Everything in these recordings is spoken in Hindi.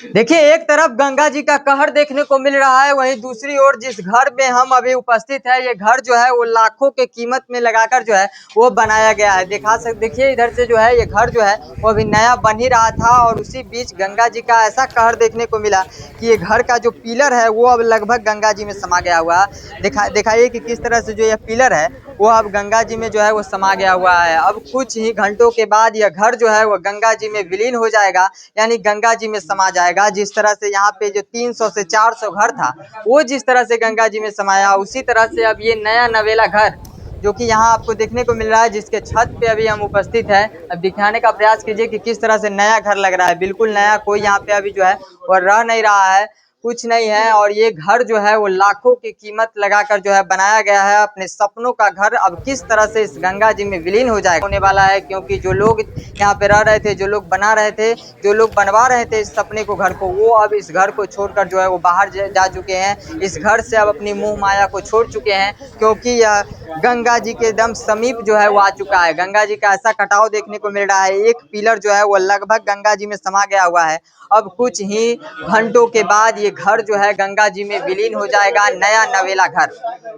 देखिए, एक तरफ गंगा जी का कहर देखने को मिल रहा है, वहीं दूसरी ओर जिस घर में हम अभी उपस्थित है, ये घर जो है वो लाखों के कीमत में लगाकर जो है वो बनाया गया है। देखिए इधर से जो है ये घर जो है वो अभी नया बन ही रहा था और उसी बीच गंगा जी का ऐसा कहर देखने को मिला कि ये घर का जो पिलर है वो अब लगभग गंगा जी में समा गया हुआ है। दिखाइए कि किस तरह से जो ये पिलर है वो अब गंगा जी में जो है वो समा गया हुआ है। अब कुछ ही घंटों के बाद यह घर जो है वो गंगा जी में विलीन हो जाएगा, यानी गंगा जी में समा जाएगा। जिस तरह से यहाँ पे जो 300 से 400 घर था वो जिस तरह से गंगा जी में समाया, उसी तरह से अब ये नया नवेला घर जो कि यहाँ आपको देखने को मिल रहा है, जिसके छत पे अभी हम उपस्थित है, अब दिखाने का प्रयास कीजिए कि किस तरह से नया घर लग रहा है। बिल्कुल नया, कोई यहाँ पे अभी जो है वो रह नहीं रहा है, कुछ नहीं है। और ये घर जो है वो लाखों की कीमत लगाकर जो है बनाया गया है। अपने सपनों का घर अब किस तरह से इस गंगा जी में विलीन हो जाएगा होने वाला है, क्योंकि जो लोग यहाँ पे रह रहे थे, जो लोग बना रहे थे, जो लोग बनवा रहे थे इस सपने को, घर को, वो अब इस घर को छोड़कर जो है वो बाहर जा चुके हैं। इस घर से अब अपनी मोह माया को छोड़ चुके हैं, क्योंकि यह गंगा जी के एकदम समीप जो है वो आ चुका है। गंगा जी का ऐसा कटाव देखने को मिल रहा है, एक पिलर जो है वो लगभग गंगा जी में समा गया हुआ है। अब कुछ ही घंटों के बाद ये घर जो है गंगा जी में विलीन हो जाएगा, नया नवेला घर।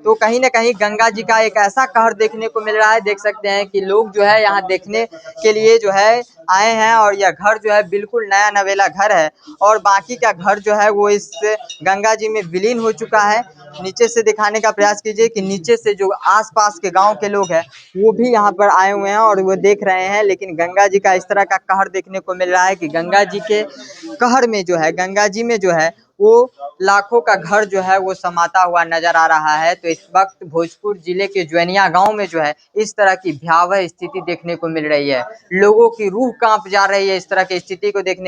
तो कहीं ना कहीं गंगा जी का एक ऐसा कहर देखने को मिल रहा है। देख सकते हैं कि लोग जो है यहाँ देखने के लिए जो है आए हैं और यह घर जो है बिल्कुल नया नवेला घर है और बाकी का घर जो है वो इस गंगा जी में विलीन हो चुका है। नीचे से दिखाने का प्रयास कीजिए कि नीचे से जो आसपास के गांव के लोग हैं वो भी यहाँ पर आए हुए हैं और वो देख रहे हैं। लेकिन गंगा जी का इस तरह का कहर देखने को मिल रहा है कि गंगा जी के कहर में जो है, गंगा जी में जो है वो लाखों का घर जो है वो समाता हुआ नजर आ रहा है। तो इस वक्त भोजपुर जिले के ज्वेनिया गांव में जो है इस तरह की भयावह स्थिति देखने को मिल रही है। लोगों की रूह कांप जा रही है इस तरह की स्थिति को देख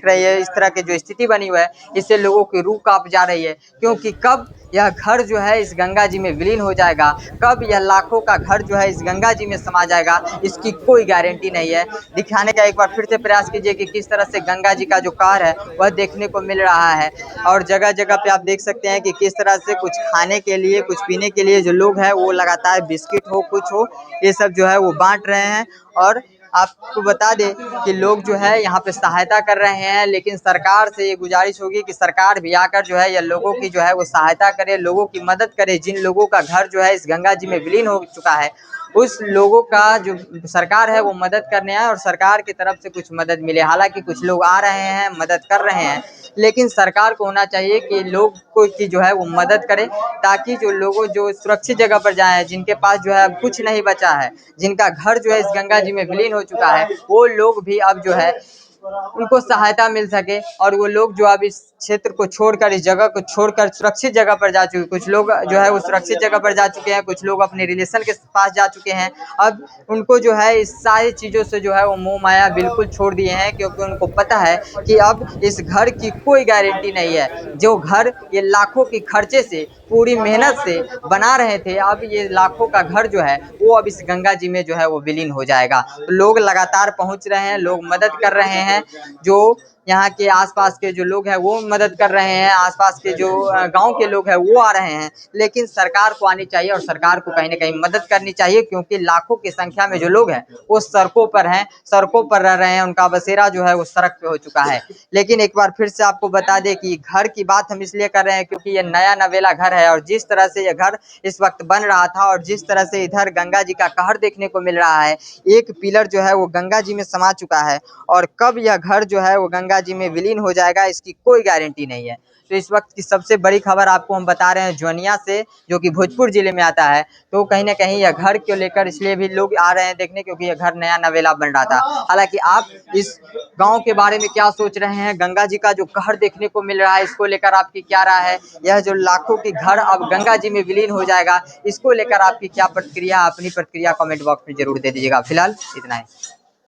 रही है। इस तरह की जो स्थिति बनी हुई है इससे लोगों की रूह कांप जा रही है, क्योंकि कब यह घर जो है इस गंगा जी में विलीन हो जाएगा, कब यह लाखों का घर जो है इस गंगा जी में समा जाएगा, इसकी कोई गारंटी नहीं है। दिखाने का एक बार फिर से प्रयास कीजिए कि किस तरह से गंगा जी का जो कहर है वह देखने को मिल रहा है। और जगह जगह पे आप देख सकते हैं कि किस तरह से कुछ खाने के लिए, कुछ पीने के लिए जो लोग हैं वो लगातार बिस्किट हो, कुछ हो, ये सब जो है वो बांट रहे हैं। और आपको बता दें कि लोग जो है यहाँ पे सहायता कर रहे हैं, लेकिन सरकार से ये गुजारिश होगी कि सरकार भी आकर जो है या लोगों की जो है वो सहायता करे, लोगों की मदद करे। जिन लोगों का घर जो है इस गंगा जी में विलीन हो चुका है उस लोगों का जो सरकार है वो मदद करने आए और सरकार की तरफ से कुछ मदद मिले। हालांकि कुछ लोग आ रहे हैं, मदद कर रहे हैं, लेकिन सरकार को होना चाहिए कि लोग को की जो है वो मदद करे, ताकि जो लोगों जो सुरक्षित जगह पर जाए, जिनके पास जो है अब कुछ नहीं बचा है, जिनका घर जो है इस गंगा जी में विलीन हो चुका है, वो लोग भी अब जो है उनको सहायता मिल सके। और वो लोग जो अब इस क्षेत्र को छोड़कर, इस जगह को छोड़कर सुरक्षित जगह पर जा चुके, कुछ लोग जो है वो सुरक्षित जगह पर जा चुके हैं, कुछ लोग अपने रिलेशन के पास जा चुके हैं। अब उनको जो है इस सारी चीज़ों से जो है वो मोह माया बिल्कुल छोड़ दिए हैं, क्योंकि उनको पता है कि अब इस घर की कोई गारंटी नहीं है। जो घर ये लाखों की खर्चे से, पूरी मेहनत से बना रहे थे, अब ये लाखों का घर जो है वो अब इस गंगा जी में जो है वो विलीन हो जाएगा। तो लोग लगातार पहुंच रहे हैं, लोग मदद कर रहे हैं, जो यहाँ के आसपास के जो लोग हैं वो मदद कर रहे हैं, आसपास के जो गांव के लोग हैं वो आ रहे हैं। लेकिन सरकार को आनी चाहिए और सरकार को कहीं ना कहीं मदद करनी चाहिए, क्योंकि लाखों की संख्या में जो लोग हैं वो सड़कों पर हैं, सड़कों पर रह रहे हैं, उनका बसेरा जो है वो सड़क पे हो चुका है। लेकिन एक बार फिर से आपको बता दें कि घर की बात हम इसलिए कर रहे हैं क्योंकि ये नया नवेला घर है और जिस तरह से ये घर इस वक्त बन रहा था और जिस तरह से इधर गंगा जी का कहर देखने को मिल रहा है, एक पिलर जो है वो गंगा जी में समा चुका है और कब यह घर जो है वो गंगा जी में विलीन हो जाएगा इसकी कोई गारंटी नहीं है। तो इस वक्त की सबसे बड़ी खबर आपको हम बता रहे हैं ज्वानिया से, जो कि भोजपुर जिले में आता है। तो कहीं ना कहीं यह घर को लेकर इसलिए भी लोग आ रहे हैं देखने, क्योंकि यह घर नया नवेला बन रहा था। हालांकि आप इस गांव के बारे में क्या सोच रहे हैं, गंगा जी का जो कहर देखने को मिल रहा है इसको लेकर आपकी क्या राय है, यह जो लाखों के घर अब गंगा जी में विलीन हो जाएगा इसको लेकर आपकी क्या प्रतिक्रिया, अपनी प्रतिक्रिया कमेंट बॉक्स में जरूर दे दीजिएगा। फिलहाल इतना ही।